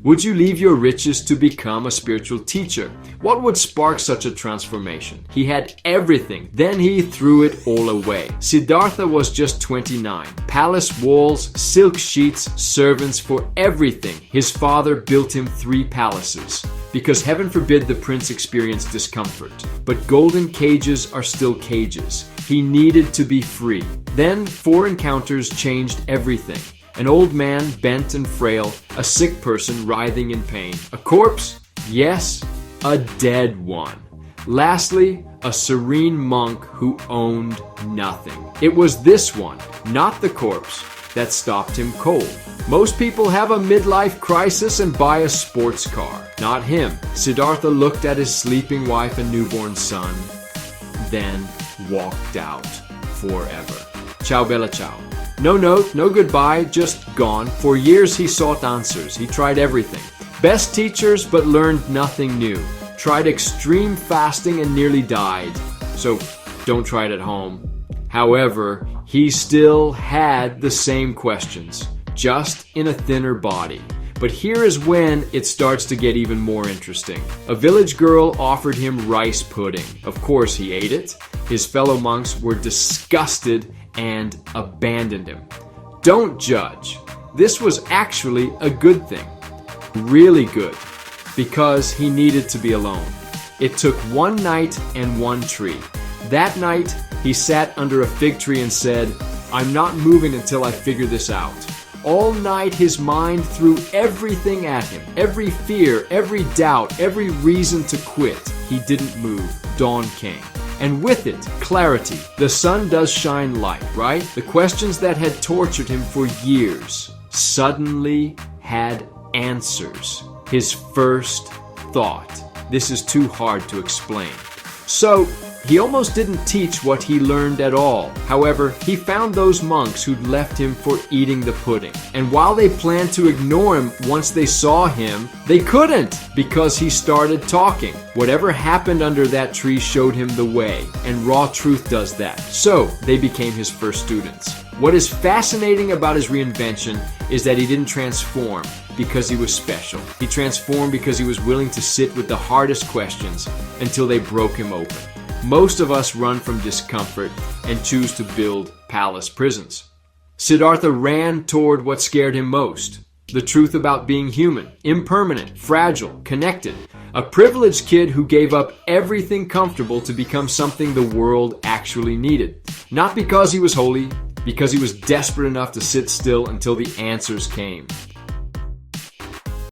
Would you leave your riches to become a spiritual teacher? What would spark such a transformation? He had everything, then he threw it all away. Siddhartha was just 29. Palace walls, silk sheets, servants for everything. His father built him 3 palaces. Because heaven forbid the prince experience discomfort. But golden cages are still cages. He needed to be free. Then 4 encounters changed everything. An old man, bent and frail, a sick person writhing in pain. A corpse? Yes, a dead one. Lastly, a serene monk who owned nothing. It was this one, not the corpse, that stopped him cold. Most people have a midlife crisis and buy a sports car. Not him. Siddhartha looked at his sleeping wife and newborn son, then walked out forever. Ciao bella ciao. No note, no goodbye, just gone. For years he sought answers. He tried everything. Best teachers, but learned nothing new. Tried extreme fasting and nearly died. So don't try it at home. However, he still had the same questions, just in a thinner body. But here is when it starts to get even more interesting. A village girl offered him rice pudding. Of course he ate it. His fellow monks were disgusted and abandoned him. Don't judge. This was actually a good thing. Really good. Because he needed to be alone. It took 1 night and 1 tree. That night, he sat under a fig tree and said, "I'm not moving until I figure this out." All night his mind threw everything at him. Every fear, every doubt, every reason to quit. He didn't move. Dawn came. And with it, clarity. The sun does shine light, right? The questions that had tortured him for years suddenly had answers. His first thought. This is too hard to explain. So, he almost didn't teach what he learned at all. However, he found those monks who'd left him for eating the pudding. And while they planned to ignore him once they saw him, they couldn't because he started talking. Whatever happened under that tree showed him the way, and raw truth does that. So, they became his first students. What is fascinating about his reinvention is that he didn't transform because he was special. He transformed because he was willing to sit with the hardest questions until they broke him open. Most of us run from discomfort and choose to build palace prisons. Siddhartha ran toward what scared him most. The truth about being human, impermanent, fragile, connected. A privileged kid who gave up everything comfortable to become something the world actually needed. Not because he was holy, because he was desperate enough to sit still until the answers came.